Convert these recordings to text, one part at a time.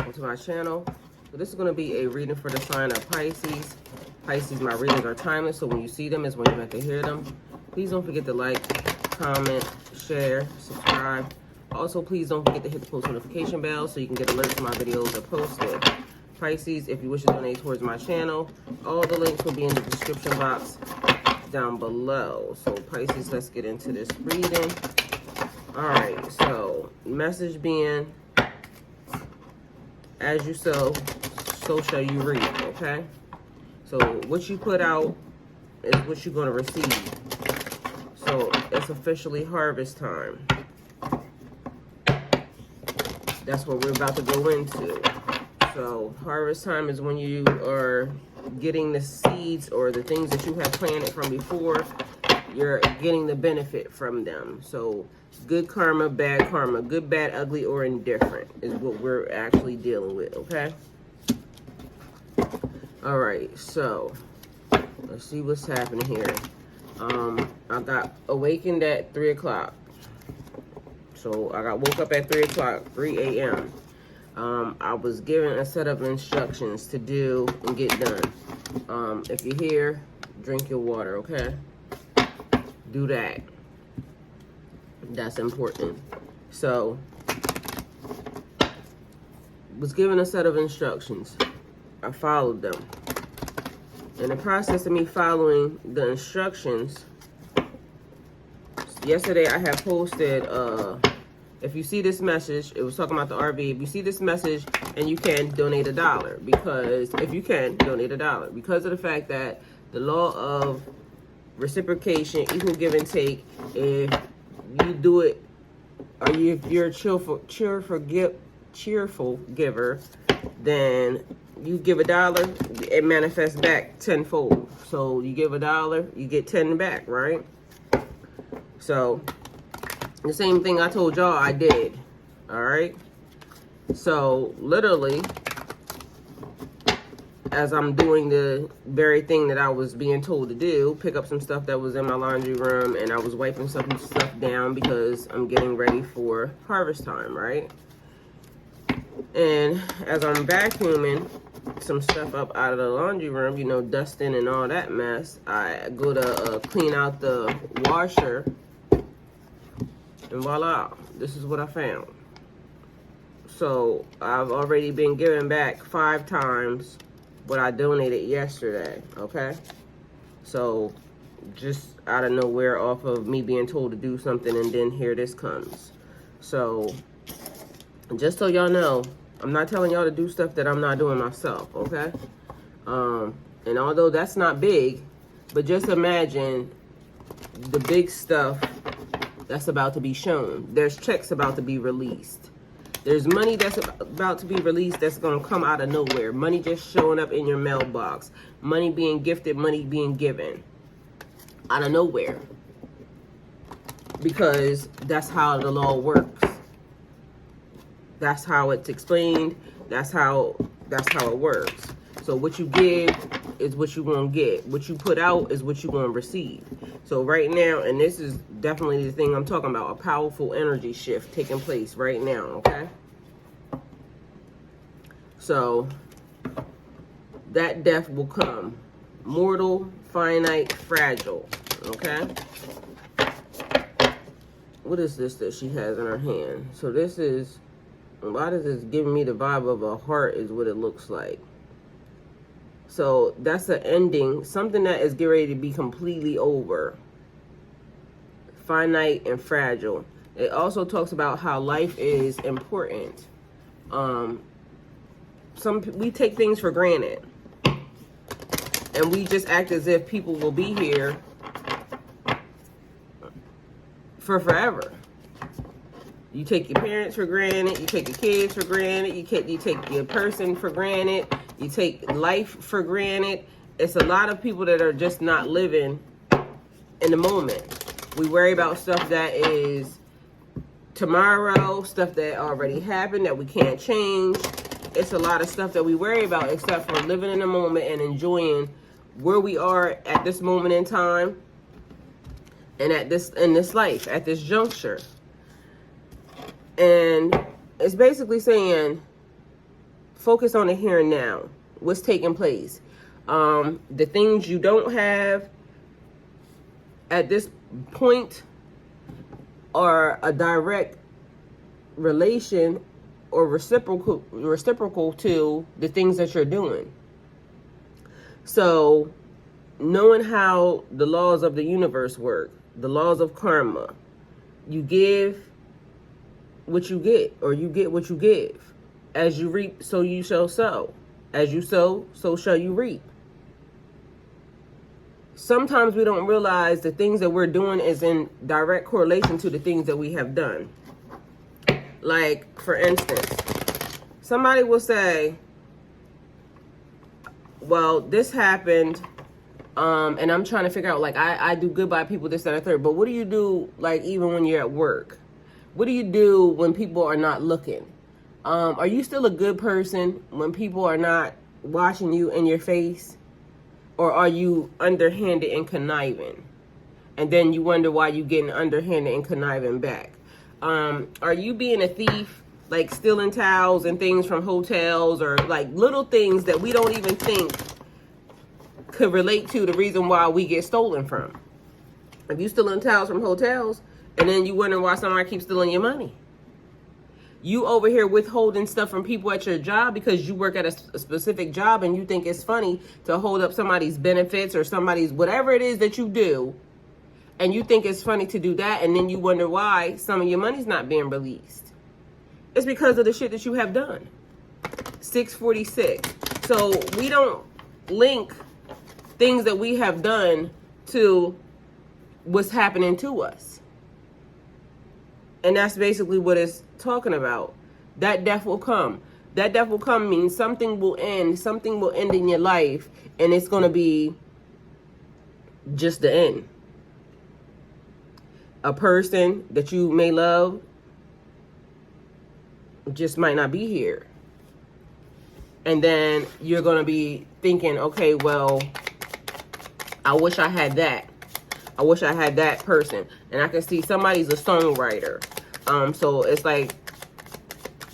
welcome to my channel. So this is going to be a reading for the sign of Pisces. Pisces, my readings are timeless, so when you see them is when you have to hear them. Please don't forget to like, comment, share, subscribe. Also, please don't forget to hit the post notification bell so you can get alerts when my videos are posted. Pisces, if you wish to donate towards my channel, all the links will be in the description box down below. So Pisces, let's get into this reading. All right, so message being, as you sow, so shall you reap, okay? So what you put out is what you're going to receive. So it's officially harvest time. That's what we're about to go into. So harvest time is when you are getting the seeds or the things that you have planted from before. You're getting the benefit from them. So good karma, bad karma, good, bad, ugly, or indifferent is what we're actually dealing with, okay? All right, so let's see what's happening here. I got awakened at 3 o'clock. So I woke up at 3 o'clock, 3 a.m. I was given a set of instructions to do and get done. If you're here, drink your water, okay? Do that. That's important. So, was given a set of instructions. I followed them. In the process of me following the instructions, yesterday I had posted, if you see this message, it was talking about the RV. If you see this message and you can, donate $1. Because, if you can, donate $1. Because of the fact that the law of reciprocation, equal give and take, if you do it, or if you're a cheerful giver, then you give $1, it manifests back tenfold. So you give $1, you get 10 back, right? So the same thing I told y'all I did. All right. So literally, as I'm doing the very thing that I was being told to do, pick up some stuff that was in my laundry room, and I was wiping some stuff down because I'm getting ready for harvest time, right? And as I'm vacuuming some stuff up out of the laundry room, you know, dusting and all that mess, I go to clean out the washer, and voila, this is what I found. So I've already been given back 5 times what I donated yesterday, okay? So just out of nowhere, off of me being told to do something, and then here this comes. So just so y'all know, I'm not telling y'all to do stuff that I'm not doing myself, okay? And although that's not big, but just imagine the big stuff that's about to be shown. There's checks about to be released. There's money that's about to be released that's going to come out of nowhere. Money just showing up in your mailbox. Money being gifted, money being given. Out of nowhere. Because that's how the law works. That's how it's explained. That's how it works. So what you give is what you're going to get. What you put out is what you're going to receive. So right now, and this is definitely the thing I'm talking about, a powerful energy shift taking place right now, okay? So that death will come. Mortal, finite, fragile, okay? What is this that she has in her hand? So this is, why does this give me the vibe of a heart is what it looks like. So that's the ending, something that is getting ready to be completely over. Finite and fragile. It also talks about how life is important. We take things for granted. And we just act as if people will be here for forever. You take your parents for granted, you take your kids for granted, you take your person for granted, you take life for granted. It's a lot of people that are just not living in the moment. We worry about stuff that is tomorrow, stuff that already happened that we can't change. It's a lot of stuff that we worry about except for living in the moment and enjoying where we are at this moment in time and in this life, at this juncture. And it's basically saying focus on the here and now. What's taking place? The things you don't have at this point are a direct relation or reciprocal to the things that you're doing. So knowing how the laws of the universe work, the laws of karma, you give what you get, or you get what you give. As you reap, so you shall sow. As you sow, so shall you reap. Sometimes we don't realize the things that we're doing is in direct correlation to the things that we have done. Like, for instance, somebody will say, well, this happened, and I'm trying to figure out, like, I do good by people, this, that, and third. But what do you do, like, even when you're at work? What do you do when people are not looking? Are you still a good person when people are not watching you in your face? Or are you underhanded and conniving? And then you wonder why you getting underhanded and conniving back. Are you being a thief, like stealing towels and things from hotels, or like little things that we don't even think could relate to the reason why we get stolen from? If you stealing towels from hotels, and then you wonder why somebody keeps stealing your money. You over here withholding stuff from people at your job because you work at a specific job and you think it's funny to hold up somebody's benefits or somebody's whatever it is that you do. And you think it's funny to do that, and then you wonder why some of your money's not being released. It's because of the shit that you have done. 646. So we don't link things that we have done to what's happening to us. And that's basically what it's talking about. That death will come. That death will come means something will end. Something will end in your life, and it's going to be just the end. A person that you may love just might not be here. And then you're going to be thinking, okay, well, I wish I had that. I wish I had that person. And I can see somebody's a songwriter. So it's like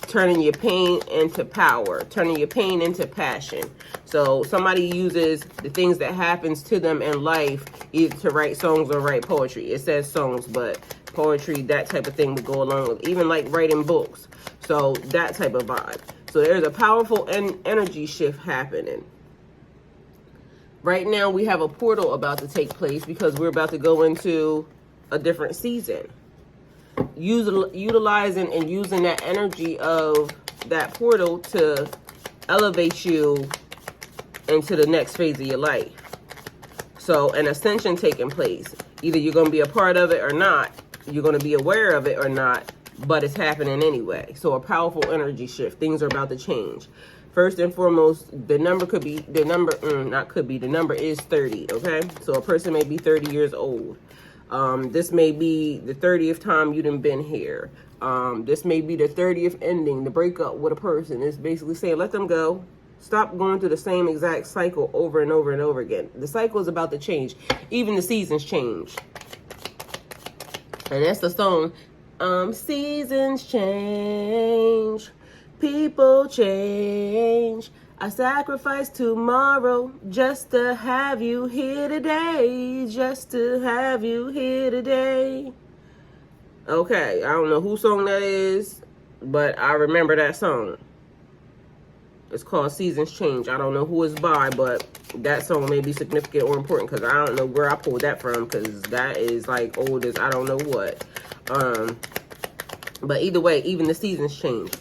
turning your pain into power, turning your pain into passion. So somebody uses the things that happens to them in life either to write songs or write poetry. It says songs, but poetry, that type of thing would go along with, even like writing books. So that type of vibe. So there's a powerful energy shift happening. Right now we have a portal about to take place because we're about to go into a different season. Utilizing and using that energy of that portal to elevate you into the next phase of your life. So an ascension taking place. Either you're going to be a part of it or not. You're going to be aware of it or not, but it's happening anyway. So a powerful energy shift. Things are about to change. First and foremost, the number could be, the number is 30, okay? So a person may be 30 years old. This may be the 30th time you done been here. This may be the 30th ending, the breakup with a person. It's basically saying, let them go. Stop going through the same exact cycle over and over and over again. The cycle is about to change. Even the seasons change. And that's the song, seasons change, people change. I sacrifice tomorrow just to have you here today, just to have you here today. Okay, I don't know whose song that is, but I remember that song. It's called Seasons Change. I don't know who it's by, but that song may be significant or important because I don't know where I pulled that from because that is like old as I don't know what. But either way, even the seasons change.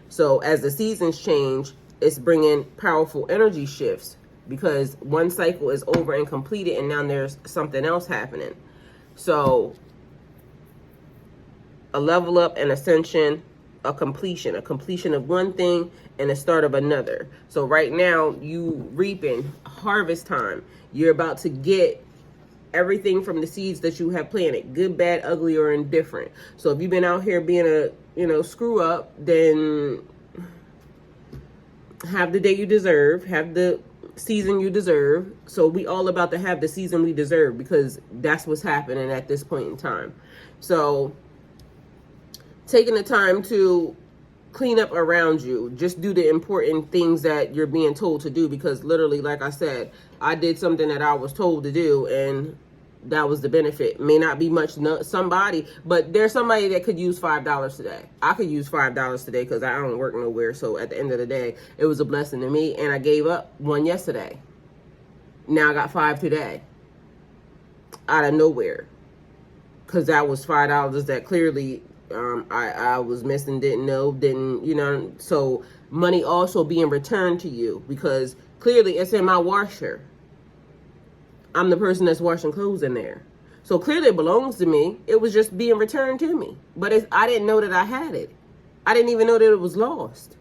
So as the seasons change, it's bringing powerful energy shifts because one cycle is over and completed and now there's something else happening. So a level up, an ascension, a completion of one thing and the start of another. So right now you reaping harvest time. You're about to get everything from the seeds that you have planted, good, bad, ugly, or indifferent. So if you've been out here being a, screw up, then have the day you deserve, have the season you deserve. So we all about to have the season we deserve because that's what's happening at this point in time. So taking the time to clean up around you. Just do the important things that you're being told to do, because literally, like I said, I did something that I was told to do, and that was the benefit. May not be much somebody, but there's somebody that could use $5 today. I could use $5 today because I don't work nowhere. So at the end of the day, it was a blessing to me, and I gave up one yesterday. Now I got 5 today out of nowhere, because that was $5 that clearly I was missing, didn't know, so money also being returned to you, because clearly it's in my washer. I'm the person that's washing clothes in there. So clearly it belongs to me. It was just being returned to me. But I didn't know that I had it. I didn't even know that it was lost.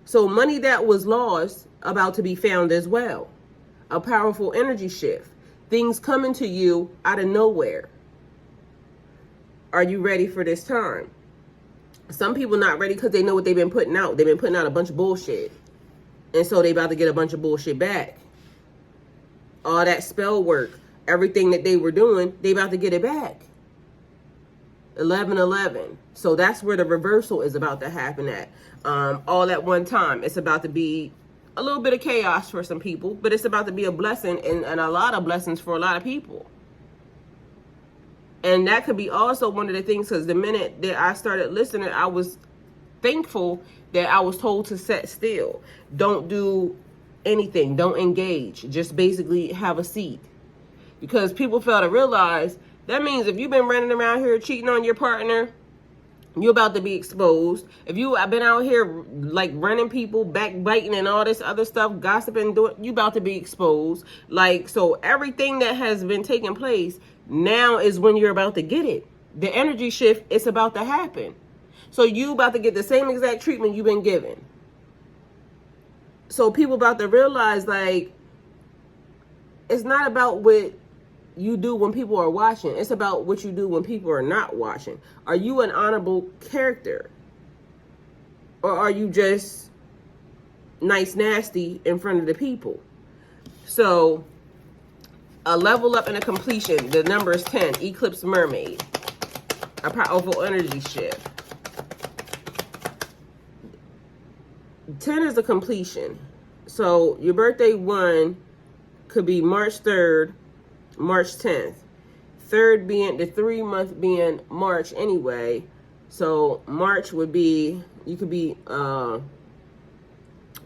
So money that was lost, about to be found as well. A powerful energy shift. Things coming to you out of nowhere. Are you ready for this time? Some people not ready because they know what they've been putting out. They've been putting out a bunch of bullshit. And so they about to get a bunch of bullshit back. All that spell work, everything that they were doing, they about to get it back. 11-11. So that's where the reversal is about to happen at. All at one time. It's about to be a little bit of chaos for some people, but it's about to be a blessing, and a lot of blessings for a lot of people. And that could be also one of the things, because the minute that I started listening, I was thankful that I was told to sit still. Don't do anything. Don't engage. Just basically have a seat. Because people fail to realize that means if you've been running around here cheating on your partner, you're about to be exposed. If you have been out here like running people, backbiting and all this other stuff, gossiping, you about to be exposed. Like, so everything that has been taking place, now is when you're about to get it. The energy shift is about to happen. So you about to get the same exact treatment you've been given. So people about to realize, like, it's not about what you do when people are watching. It's about what you do when people are not watching. Are you an honorable character? Or are you just nice, nasty in front of the people? So, a level up and a completion. The number is 10. Eclipse Mermaid. A powerful energy shift. 10 is a completion. So your birthday 1 could be March 3rd, March 10th. 3rd being the 3-month being March anyway. So March would be, you could be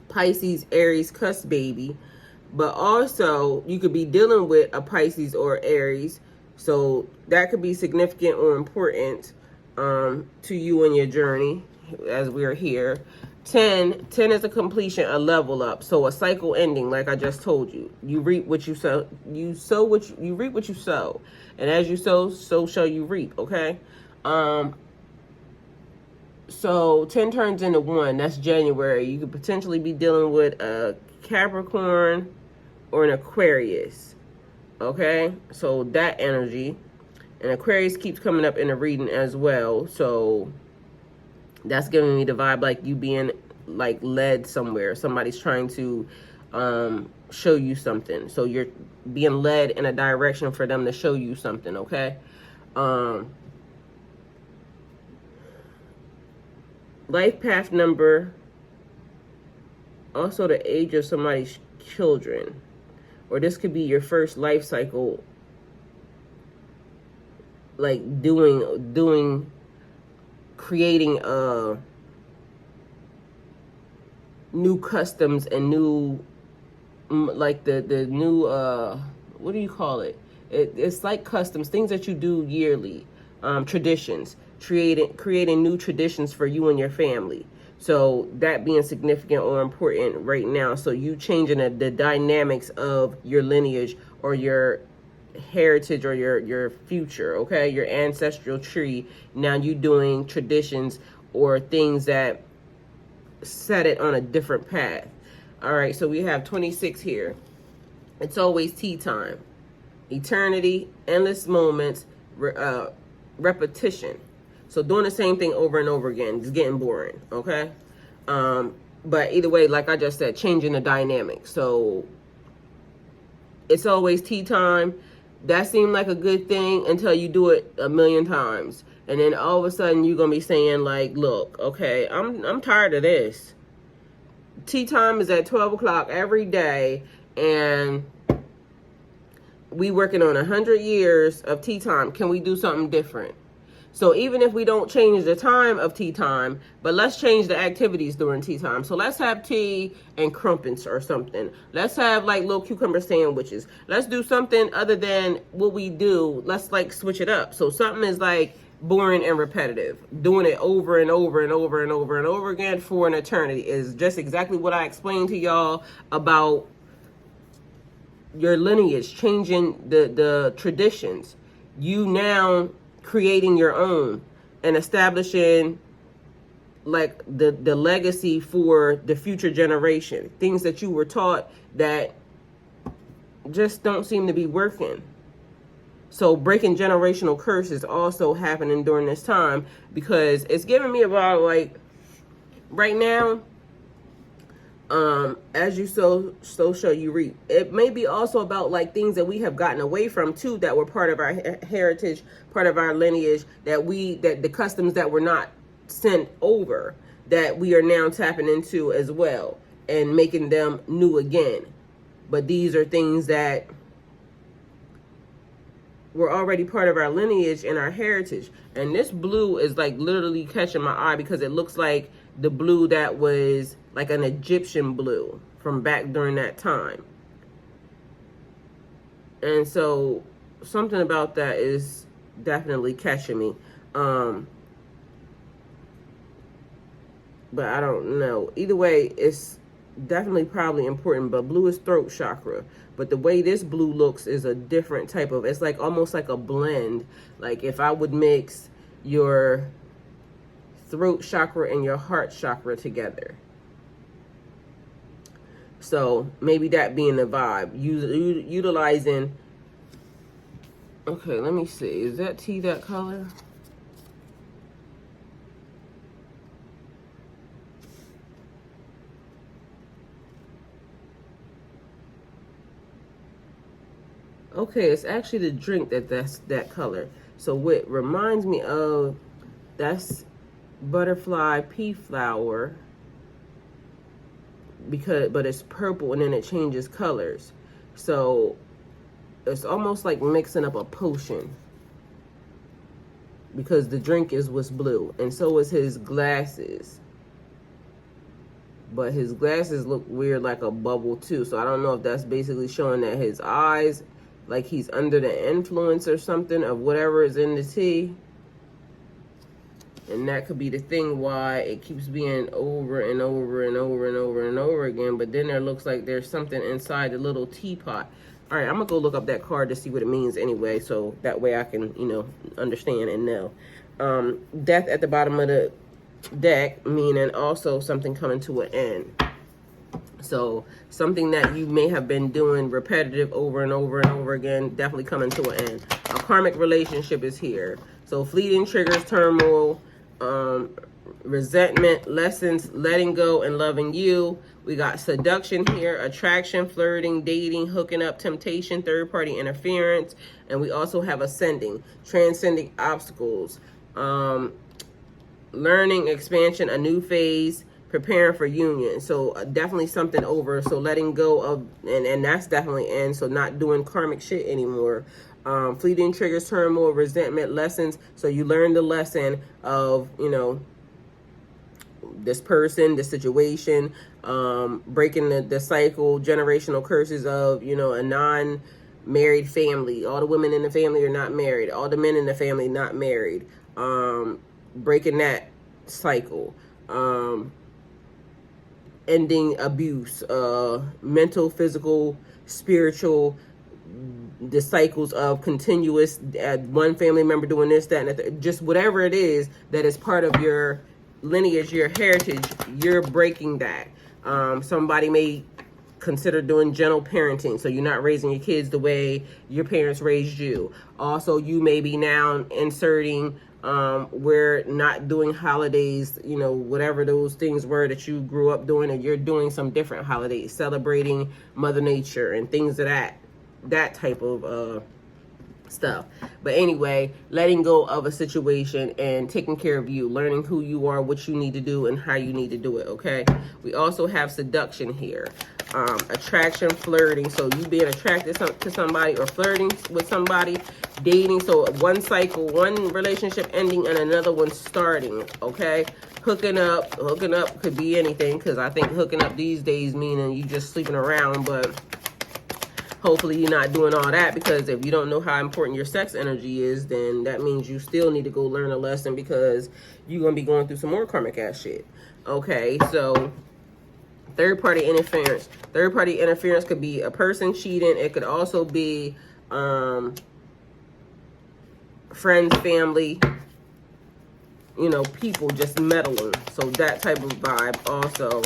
Pisces, Aries, cusp baby. But also you could be dealing with a Pisces or Aries. So that could be significant or important to you in your journey as we're here. 10 is a completion, a level up. So a cycle ending, like I just told you. You reap what you sow. You reap what you sow. And as you sow, so shall you reap, okay? So 10 turns into 1. That's January. You could potentially be dealing with a Capricorn or an Aquarius, okay? So that energy. And Aquarius keeps coming up in the reading as well. So that's giving me the vibe like you being like led somewhere. Somebody's trying to show you something. So you're being led in a direction for them to show you something, okay? Life path number. Also the age of somebody's children. Or this could be your first life cycle. Like creating new customs and new, like the new, what do you call it? It's like customs, things that you do yearly, traditions, creating new traditions for you and your family. So that being significant or important right now. So you changing the dynamics of your lineage or your heritage or your future, okay? Your ancestral tree. Now you doing traditions or things that set it on a different path. All right, so we have 26 here. It's always tea time. Eternity, endless moments, repetition. So doing the same thing over and over again, just getting boring, okay? But either way, like I just said, changing the dynamic. So it's always tea time. That seemed like a good thing until you do it a million times. And then all of a sudden you're gonna be saying like, look, okay, I'm tired of this. Tea time is at 12 o'clock every day, and we working on 100 years of tea time. Can we do something different? So even if we don't change the time of tea time, but let's change the activities during tea time. So let's have tea and crumpets or something. Let's have like little cucumber sandwiches. Let's do something other than what we do. Let's like switch it up. So something is like boring and repetitive. Doing it over and over and over and over and over again for an eternity is just exactly what I explained to y'all about your lineage, changing the traditions. You now creating your own and establishing like the legacy for the future generation. Things that you were taught that just don't seem to be working. So breaking generational curses also happening during this time, because it's giving me about like right now, as you sow, so shall you reap. It may be also about like things that we have gotten away from too, that were part of our heritage, part of our lineage, that the customs that were not sent over, that we are now tapping into as well and making them new again. But these are things that were already part of our lineage and our heritage. And this blue is like literally catching my eye, because it looks like the blue that was like an Egyptian blue from back during that time. And so something about that is definitely catching me. But I don't know. Either way, it's definitely probably important. But blue is throat chakra. But the way this blue looks is a different type of, it's like almost like a blend. Like if I would mix your throat chakra and your heart chakra together. So maybe that being the vibe. Utilizing, okay, let me see. Is that tea that color? Okay, it's actually the drink that's that color. So what reminds me of, that's butterfly pea flower, but it's purple and then it changes colors. So it's almost like mixing up a potion, because the drink was blue, and so is his glasses. But his glasses look weird, like a bubble too. So I don't know if that's basically showing that his eyes, like he's under the influence or something of whatever is in the tea. And that could be the thing why it keeps being over and over and over and over and over again. But then there looks like there's something inside the little teapot. All right, I'm going to go look up that card to see what it means anyway. So that way I can, understand and know. Death at the bottom of the deck, meaning also something coming to an end. So something that you may have been doing repetitive over and over and over again, definitely coming to an end. A karmic relationship is here. So fleeting triggers, turmoil, resentment, lessons, letting go and loving you. We got seduction here, attraction, flirting, dating, hooking up, temptation, third party interference. And we also have ascending, transcending obstacles, learning, expansion, a new phase, preparing for union. So definitely something over. So letting go of, and that's definitely in. So not doing karmic shit anymore. Fleeting triggers, turmoil, resentment, lessons. So you learn the lesson of, this person, the situation, breaking the cycle, generational curses of, a non-married family. All the women in the family are not married. All the men in the family not married. Breaking that cycle. Ending abuse, mental, physical, spiritual, the cycles of continuous, one family member doing this, that, and just whatever it is that is part of your lineage, your heritage, you're breaking that. Somebody may consider doing gentle parenting, so you're not raising your kids the way your parents raised you. Also, you may be now inserting, we're not doing holidays, whatever those things were that you grew up doing, and you're doing some different holidays, celebrating Mother Nature and things of that type of stuff. But anyway, letting go of a situation and taking care of you, learning who you are, what you need to do, and how you need to do it, okay? We also have seduction here. Attraction, flirting. So you being attracted to somebody or flirting with somebody, dating. So one cycle, one relationship ending and another one starting, okay? Hooking up could be anything, because I think hooking up these days meaning you just sleeping around, but hopefully you're not doing all that, because if you don't know how important your sex energy is, then that means you still need to go learn a lesson, because you're going to be going through some more karmic ass shit. Okay, so third-party interference. Third-party interference could be a person cheating. It could also be friends, family, you know, people just meddling. So that type of vibe also.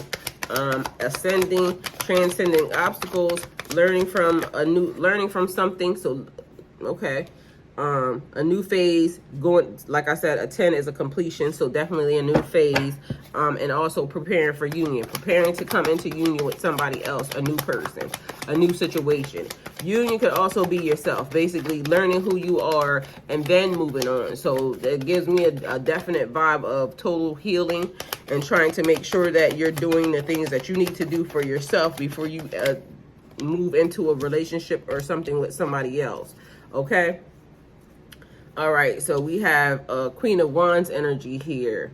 Ascending, transcending obstacles, learning from something. So, okay. A new phase going, like I said, a 10 is a completion. So definitely a new phase. And also preparing for union, preparing to come into union with somebody else, a new person, a new situation. Union could also be yourself, basically learning who you are and then moving on. So that gives me a definite vibe of total healing and trying to make sure that you're doing the things that you need to do for yourself before you move into a relationship or something with somebody else. Okay. All right. So we have Queen of Wands energy here.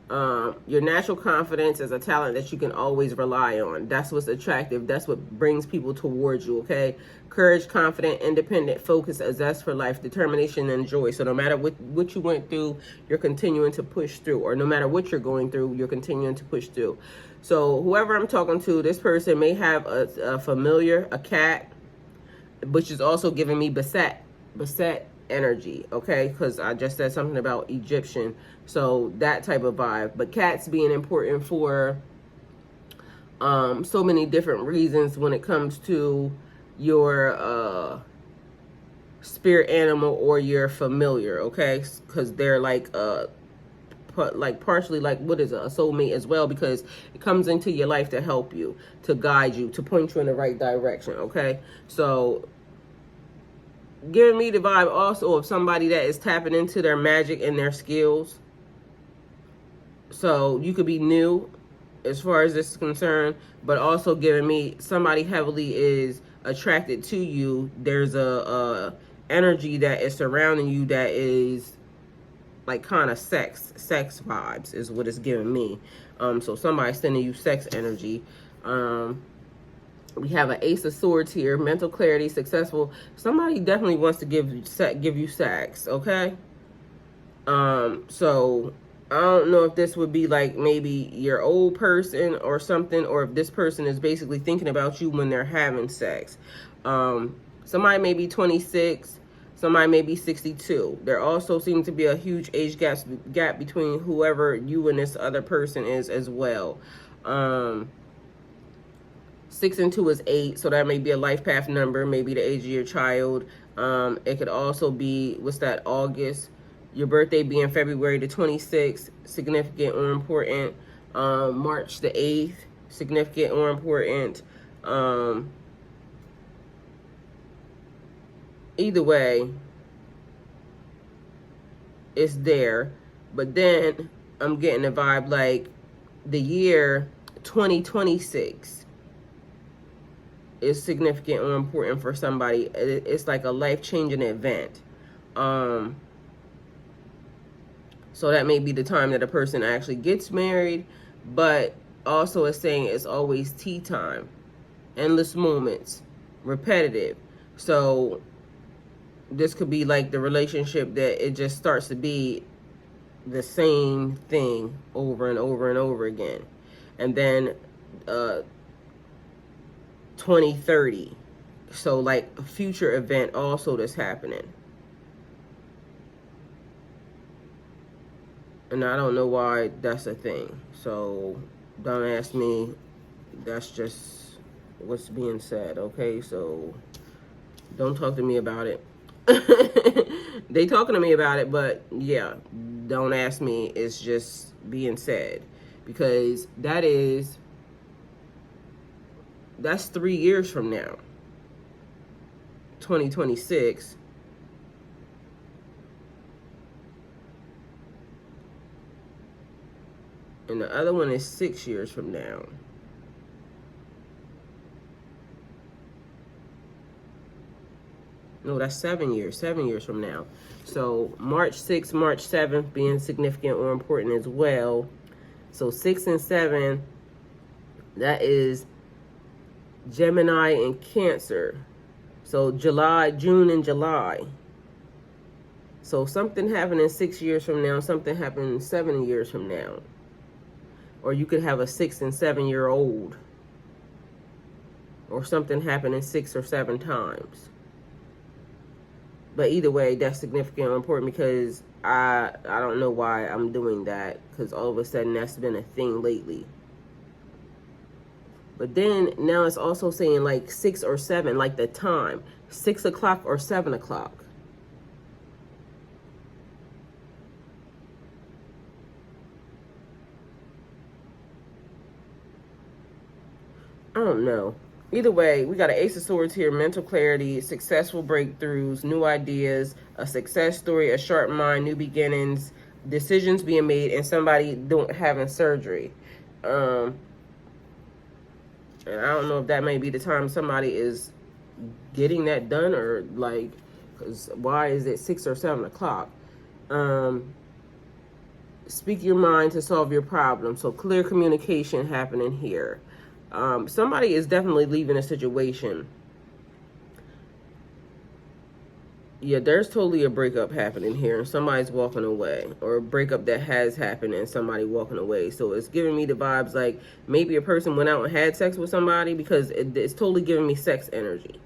Your natural confidence is a talent that you can always rely on. That's what's attractive. That's what brings people towards you, okay? Courage, confident, independent, focus, a zest for life, determination, and joy. So no matter what you went through, you're continuing to push through. Or no matter what you're going through, you're continuing to push through. So whoever I'm talking to, this person may have a familiar, a cat, which is also giving me beset energy, okay? Because I just said something about Egyptian, so that type of vibe. But cats being important for so many different reasons when it comes to your spirit animal or your familiar, okay? Because they're like partially like, what is it, a soulmate as well, because it comes into your life to help you, to guide you, to point you in the right direction, okay? So giving me the vibe also of somebody that is tapping into their magic and their skills. So you could be new as far as this is concerned, but also giving me somebody heavily is attracted to you. There's a energy that is surrounding you that is like kind of sex vibes is what it's giving me. So somebody's sending you sex energy. We have an Ace of Swords here, mental clarity, successful. Somebody definitely wants to give you sex, okay? So I don't know if this would be like maybe your old person or something, or if this person is basically thinking about you when they're having sex. Somebody may be 26, somebody may be 62. There also seems to be a huge age gap between whoever you and this other person is as well. 6 and 2 is 8, so that may be a life path number, maybe the age of your child. It could also be, what's that, August. Your birthday being February the 26th, significant or important. March the 8th, significant or important. Either way, it's there. But then I'm getting a vibe like the year 2026 is significant or important for somebody. It's like a life-changing event. So that may be the time that a person actually gets married, but also it's saying it's always tea time, endless moments, repetitive. So this could be like the relationship that it just starts to be the same thing over and over and over again. And then 2030, so like a future event also that's happening. And I don't know why that's a thing, so don't ask me. That's just what's being said, okay? So don't talk to me about it. They talking to me about it, but yeah, don't ask me. It's just being said, because that's 3 years from now, 2026. And the other one is 6 years from now. No, that's 7 years. 7 years from now. So March 6th, March 7th being significant or important as well. So 6 and 7, that is Gemini and Cancer. So July, June and July. So something happening 6 years from now, something happening 7 years from now. Or you could have a 6 and 7 year old. Or something happening 6 or 7 times. But either way, that's significant or important because I don't know why I'm doing that. Because all of a sudden that's been a thing lately. But then now it's also saying like 6 or 7, like the time. 6 o'clock or 7 o'clock. I don't know. Either way, we got an Ace of Swords here, mental clarity, successful breakthroughs, new ideas, a success story, a sharp mind, new beginnings, decisions being made, and somebody having surgery. And I don't know if that may be the time somebody is getting that done or like, because why is it 6 or 7 o'clock? Speak your mind to solve your problem. So clear communication happening here. Somebody is definitely leaving a situation. Yeah, there's totally a breakup happening here and somebody's walking away, or a breakup that has happened and somebody walking away. So it's giving me the vibes like maybe a person went out and had sex with somebody, because it's totally giving me sex energy.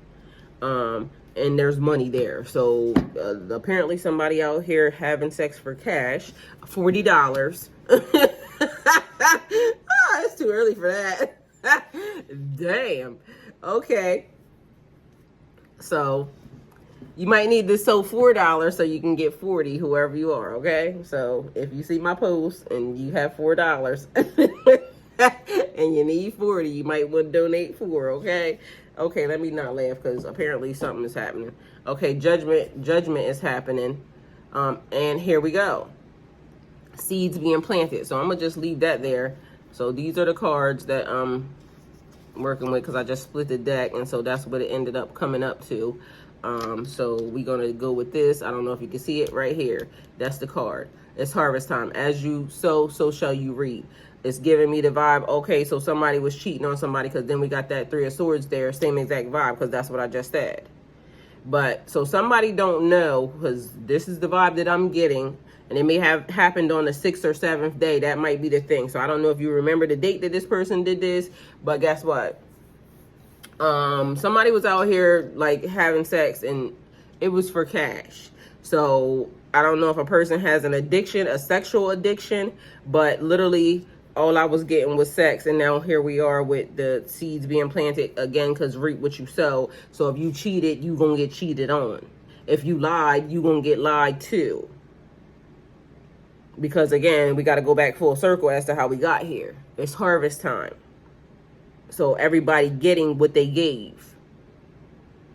And there's money there. So apparently somebody out here having sex for cash, $40. Oh, it's too early for that. Damn. Okay. So you might need to sell $4 so you can get 40, whoever you are, okay? So if you see my post and you have $4 and you need 40, you might want to donate 4, okay? Okay, let me not laugh because apparently something is happening. Okay, judgment is happening. And here we go. Seeds being planted. So I'm going to just leave that there. So these are the cards that I'm working with because I just split the deck. And so that's what it ended up coming up to. So we're going to go with this. I don't know if you can see it right here. That's the card. It's harvest time. As you sow, so shall you reap. It's giving me the vibe, okay, so somebody was cheating on somebody, because then we got that 3 of Swords there, same exact vibe, because that's what I just said. But, so somebody don't know, because this is the vibe that I'm getting, and it may have happened on the 6th or 7th day. That might be the thing. So I don't know if you remember the date that this person did this, but guess what? Somebody was out here, like, having sex, and it was for cash. So I don't know if a person has an addiction, a sexual addiction, but literally all I was getting was sex, and now here we are with the seeds being planted again, because reap what you sow. So if you cheated, you gonna get cheated on. If you lied, you gonna get lied to. Because again, we got to go back full circle as to how we got here. It's harvest time. So everybody getting what they gave.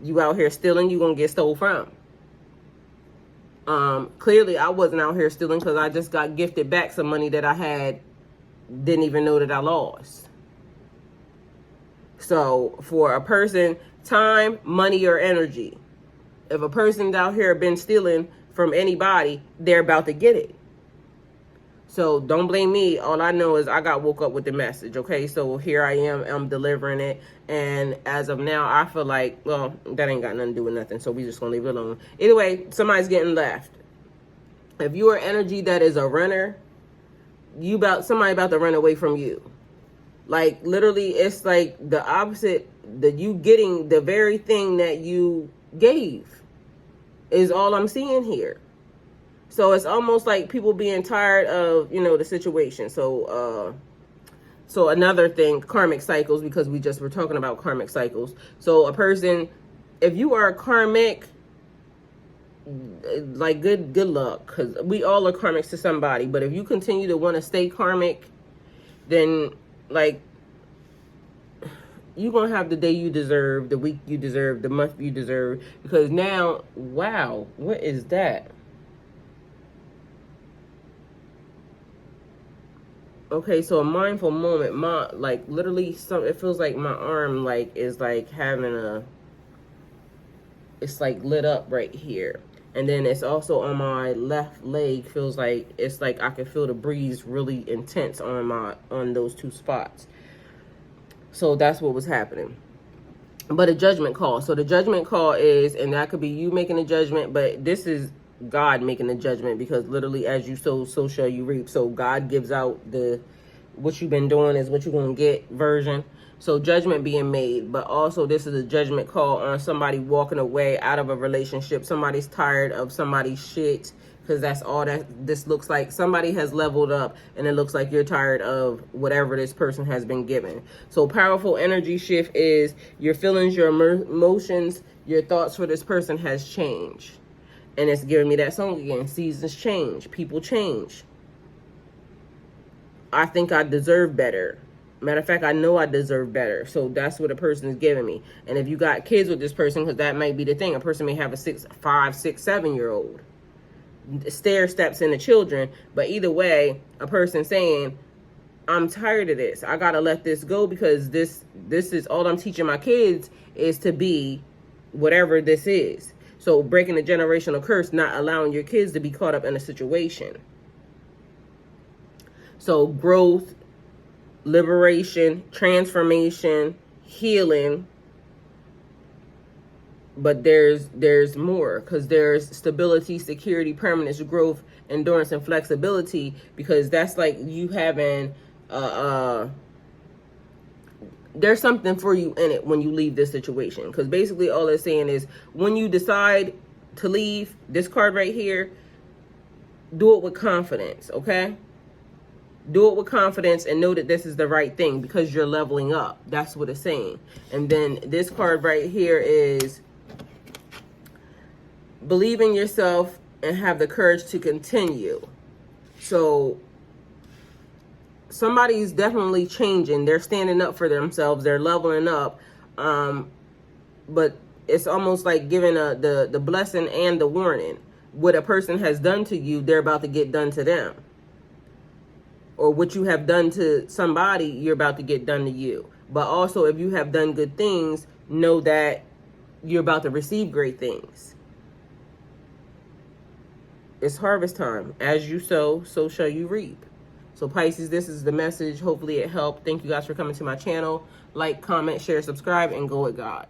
You out here stealing, you gonna get stole from. Clearly I wasn't out here stealing, because I just got gifted back some money that I had, didn't even know that I lost. So for a person, time, money, or energy. If a person's out here been stealing from anybody, they're about to get it. So don't blame me. All I know is I got woke up with the message, okay? So here I am, I'm delivering it. And as of now, I feel like, well, that ain't got nothing to do with nothing. So we just gonna leave it alone. Either way, somebody's getting left. If you are energy that is a runner, somebody about to run away from you. Like literally, it's like the opposite, that you getting the very thing that you gave is all I'm seeing here. So it's almost like people being tired of, the situation. So another thing, karmic cycles, because we just were talking about karmic cycles. So a person, if you are karmic, like good luck, because we all are karmics to somebody. But if you continue to want to stay karmic, then like you're going to have the day you deserve, the week you deserve, the month you deserve. Because now, wow, what is that? Okay, so a mindful moment, like literally it feels like my arm like is like having it's like lit up right here. And then it's also on my left leg, feels like it's like I can feel the breeze really intense on those two spots. So that's what was happening. But a judgment call. So the judgment call is, and that could be you making a judgment, but this is God making a judgment, because literally as you sow, so shall you reap. So God gives out the what you've been doing is what you're going to get version. So judgment being made, but also this is a judgment call on somebody walking away out of a relationship. Somebody's tired of somebody's shit, because that's all that this looks like. Somebody has leveled up and it looks like you're tired of whatever this person has been given. So powerful energy shift is your feelings, your emotions, your thoughts for this person has changed. And it's giving me that song again. Seasons change. People change. I think I deserve better. Matter of fact, I know I deserve better. So that's what a person is giving me. And if you got kids with this person, because that might be the thing. A person may have a 5, 6, 7-year-old. Stair steps into children. But either way, a person saying, I'm tired of this. I got to let this go, because this is all I'm teaching my kids is to be whatever this is. So breaking the generational curse, not allowing your kids to be caught up in a situation. So growth, liberation, transformation, healing. But there's more, because there's stability, security, permanence, growth, endurance, and flexibility, because that's like you having there's something for you in it when you leave this situation. Because basically all it's saying is when you decide to leave, this card right here, do it with confidence, okay? Do it with confidence and know that this is the right thing, because you're leveling up. That's what it's saying. And then this card right here is believe in yourself and have the courage to continue. So somebody's definitely changing. They're standing up for themselves. They're leveling up. But it's almost like giving the blessing and the warning. What a person has done to you, they're about to get done to them. Or what you have done to somebody, you're about to get done to you. But also, if you have done good things, know that you're about to receive great things. It's harvest time. As you sow, so shall you reap. So Pisces, this is the message. Hopefully it helped. Thank you guys for coming to my channel. Like, comment, share, subscribe, and go with God.